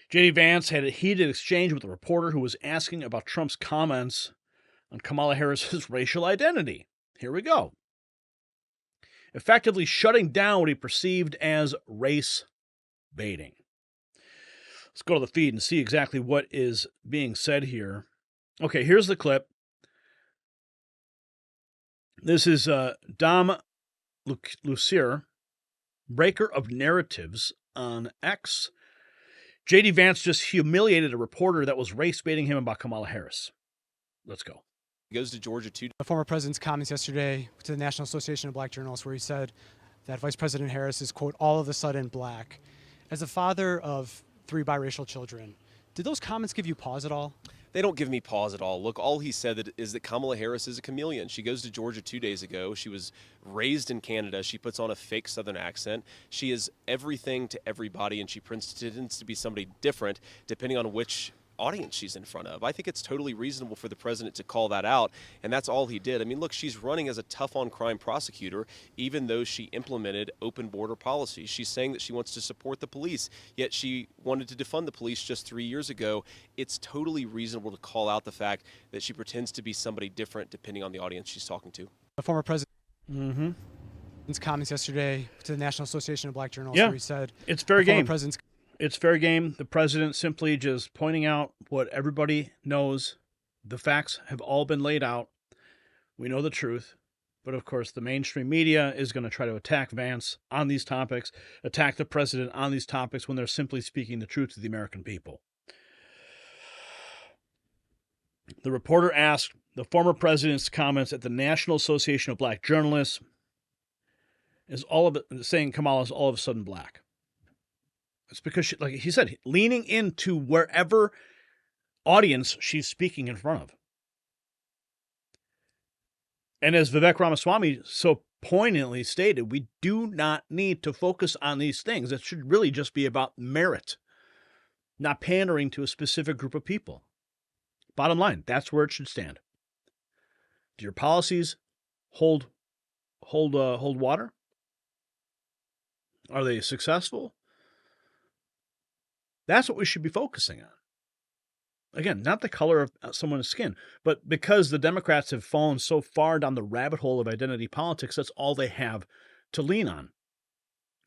J.D. Vance had a heated exchange with a reporter who was asking about Trump's comments on Kamala Harris's racial identity. Here we go. Effectively shutting down what he perceived as race baiting. Let's go to the feed and see exactly what is being said here. Okay, here's the clip. This is Dom Lucier, breaker of narratives on X. J.D. Vance just humiliated a reporter that was race baiting him about Kamala Harris. Let's go. He goes to Georgia too. The former president's comments yesterday to the National Association of Black Journalists, where he said that Vice President Harris is, quote, all of a sudden black. As a father of 3 biracial children, did those comments give you pause at all? They don't give me pause at all. Look, all he said is that Kamala Harris is a chameleon. She goes to Georgia 2 days ago. She was raised in Canada. She puts on a fake Southern accent. She is everything to everybody, and she pretends to be somebody different depending on which audience she's in front of. I think it's totally reasonable for the president to call that out, and that's all he did. I mean, look, she's running as a tough-on-crime prosecutor, even though she implemented open border policies. She's saying that she wants to support the police, yet she wanted to defund the police just 3 years ago. It's totally reasonable to call out the fact that she pretends to be somebody different depending on the audience she's talking to. The former president's comments yesterday to the National Association of Black Journalists, where he said it's fair game. It's fair game. The president simply just pointing out what everybody knows. The facts have all been laid out. We know the truth. But of course, the mainstream media is going to try to attack Vance on these topics, attack the president on these topics when they're simply speaking the truth to the American people. The reporter asked the former president's comments at the National Association of Black Journalists is all of it saying Kamala is all of a sudden black. It's because, she, like he said, leaning into wherever audience she's speaking in front of. And as Vivek Ramaswamy so poignantly stated, we do not need to focus on these things. It should really just be about merit, not pandering to a specific group of people. Bottom line, that's where it should stand. Do your policies hold water? Are they successful? That's what we should be focusing on. Again, not the color of someone's skin, but because the Democrats have fallen so far down the rabbit hole of identity politics, that's all they have to lean on.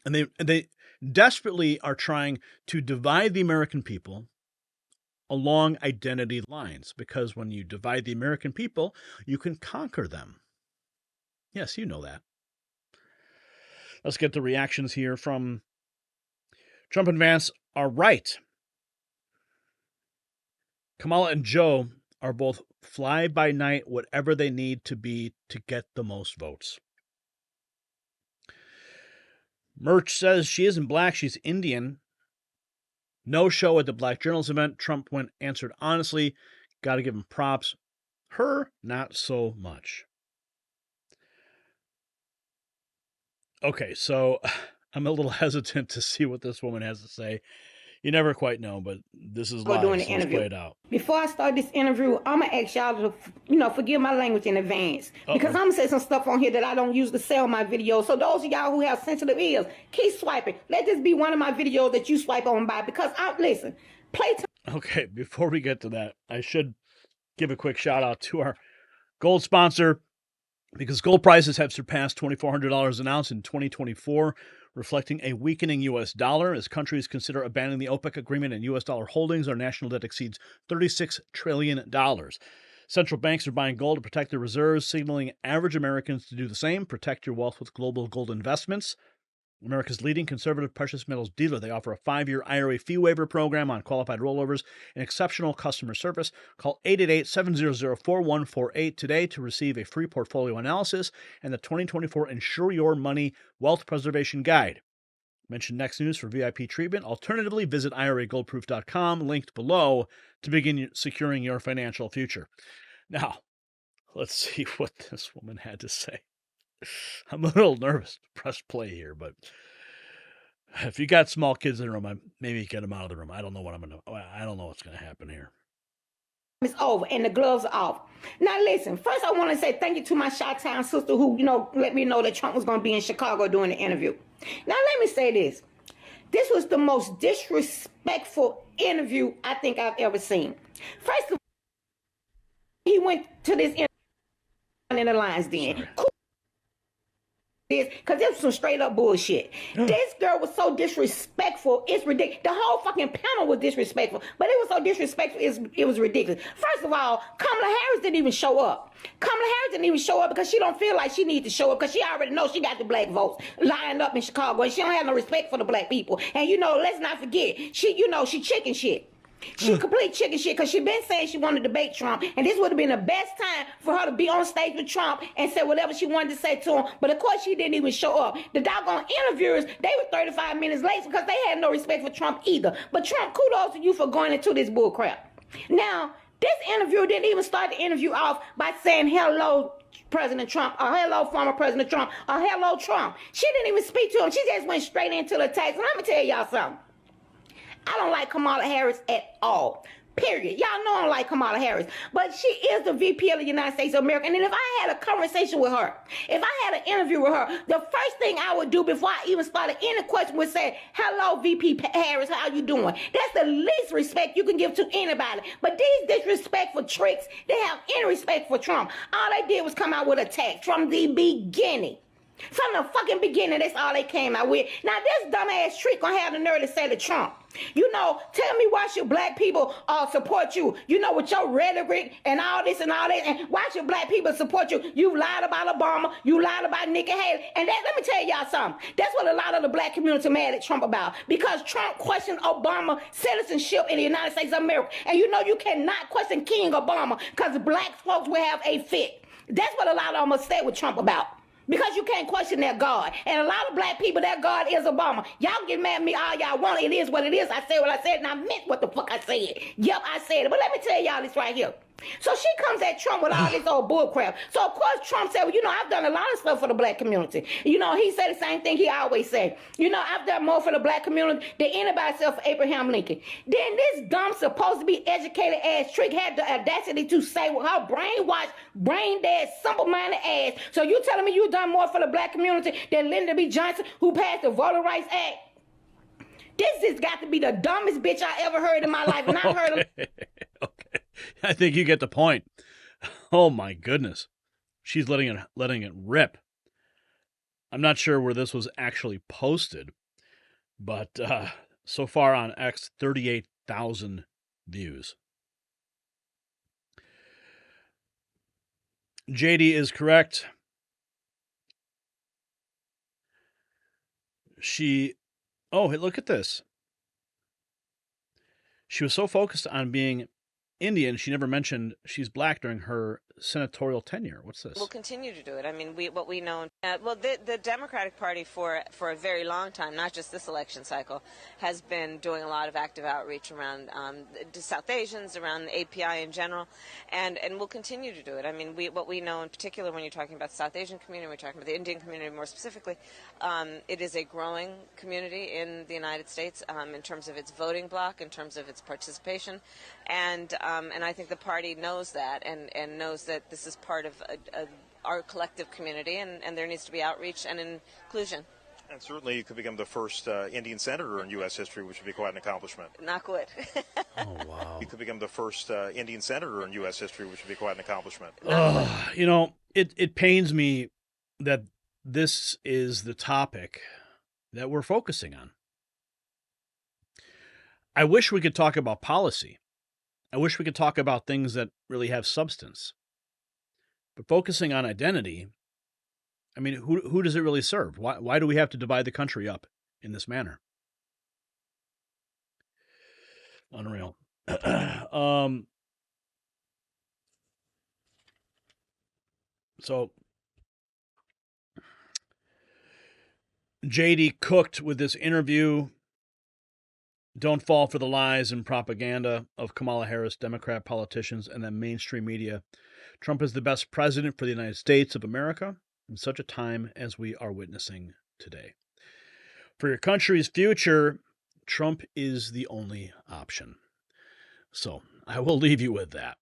And they desperately are trying to divide the American people along identity lines, because when you divide the American people, you can conquer them. Yes, you know that. Let's get the reactions here from Trump and Vance are right. Kamala and Joe are both fly by night, whatever they need to be to get the most votes. Merch says she isn't black, she's Indian. No show at the Black Journalists event. Trump answered honestly. Got to give him props. Her, not so much. Okay, so I'm a little hesitant to see what this woman has to say. You never quite know, but this is live, so let's play it out. Before I start this interview, I'm going to ask y'all to, forgive my language in advance. Because I'm going to say some stuff on here that I don't use to sell my videos. So those of y'all who have sensitive ears, keep swiping. Let this be one of my videos that you swipe on by. Because, listen, Okay, before we get to that, I should give a quick shout out to our gold sponsor, because gold prices have surpassed $2,400 an ounce in 2024, reflecting a weakening U.S. dollar. As countries consider abandoning the OPEC agreement and U.S. dollar holdings, our national debt exceeds $36 trillion. Central banks are buying gold to protect their reserves, signaling average Americans to do the same. Protect your wealth with global gold investments. America's leading conservative precious metals dealer. They offer a 5-year IRA fee waiver program on qualified rollovers and exceptional customer service. Call 888-700-4148 today to receive a free portfolio analysis and the 2024 Insure Your Money Wealth Preservation Guide. Mention Next News for VIP treatment. Alternatively, visit IRAGoldproof.com, linked below, to begin securing your financial future. Now, let's see what this woman had to say. I'm a little nervous to press play here, but if you got small kids in the room, maybe get them out of the room. I don't know what's going to happen here. It's over and the gloves are off. Now listen, first I want to say thank you to my Chi-Town sister who, let me know that Trump was going to be in Chicago doing the interview. Now let me say this. This was the most disrespectful interview I think I've ever seen. First of all, he went to this in the lion's den. Because this was some straight up bullshit. This girl was so disrespectful, it's ridiculous. The whole fucking panel was disrespectful, but it was so disrespectful, it was ridiculous. First of all, Kamala Harris didn't even show up. Kamala Harris didn't even show up because she don't feel like she needs to show up because she already knows she got the black votes lined up in Chicago and she don't have no respect for the black people. And let's not forget, she chicken shit. She complete chicken shit because she been saying she wanted to debate Trump, and this would have been the best time for her to be on stage with Trump and say whatever she wanted to say to him. But of course, she didn't even show up. The doggone interviewers, they were 35 minutes late because they had no respect for Trump either. But Trump, kudos to you for going into this bull crap. Now, this interviewer didn't even start the interview off by saying hello, President Trump, or hello, former President Trump, or hello, Trump. She didn't even speak to him. She just went straight into the text. And I'm going to tell y'all something. I don't like Kamala Harris at all. Period. Y'all know I don't like Kamala Harris. But she is the VP of the United States of America. And then if I had a conversation with her, if I had an interview with her, the first thing I would do before I even started any question would say, hello, VP Harris, how you doing? That's the least respect you can give to anybody. But these disrespectful tricks, they have any respect for Trump. All they did was come out with attacks from the beginning. From the fucking beginning, that's all they came out with. Now, this dumbass trick gonna have the nerve to say to Trump, tell me why should black people support you? With your rhetoric and all this and all that, and why should black people support you? You lied about Obama, you lied about Nikki Haley, and let me tell y'all something. That's what a lot of the black community mad at Trump about, because Trump questioned Obama citizenship in the United States of America, and you cannot question King Obama because black folks will have a fit. That's what a lot of them upset with Trump about. Because you can't question their God. And a lot of black people, their God is Obama. Y'all get mad at me all y'all want. It is what it is. I said what I said, and I meant what the fuck I said. Yep, I said it. But let me tell y'all this right here. So she comes at Trump with all this old bullcrap. So, of course, Trump said, well, I've done a lot of stuff for the black community. He said the same thing he always said. I've done more for the black community than anybody except for Abraham Lincoln. Then this dumb, supposed to be educated ass trick had the audacity to say with her brainwashed, brain-dead, simple-minded ass, so you telling me you done more for the black community than Lyndon B. Johnson, who passed the Voter Rights Act? This has got to be the dumbest bitch I ever heard in my life, and I've heard of... Okay. I think you get the point. Oh my goodness. She's letting it rip. I'm not sure where this was actually posted, but so far on X, 38,000 views. JD is correct. Oh, look at this. She was so focused on being Indian, she never mentioned she's black during her senatorial tenure. What's this? We'll continue to do it. I mean, what we know. The Democratic Party for a very long time, not just this election cycle, has been doing a lot of active outreach around South Asians, around the API in general, and we'll continue to do it. I mean, what we know in particular when you're talking about the South Asian community, we're talking about the Indian community more specifically, it is a growing community in the United States in terms of its voting bloc, in terms of its participation, and I think the party knows that and knows that this is part of our collective community, and there needs to be outreach and inclusion. And certainly you could become the first Indian senator in U.S. history, which would be quite an accomplishment. Knock wood. Oh, wow. You could become the first Indian senator in U.S. history, which would be quite an accomplishment. It pains me that this is the topic that we're focusing on. I wish we could talk about policy. I wish we could talk about things that really have substance. But focusing on identity, I mean, who does it really serve? Why do we have to divide the country up in this manner? Unreal. So JD cooked with this interview. Don't fall for the lies and propaganda of Kamala Harris, Democrat politicians, and the mainstream media. Trump is the best president for the United States of America in such a time as we are witnessing today. For your country's future, Trump is the only option. So I will leave you with that.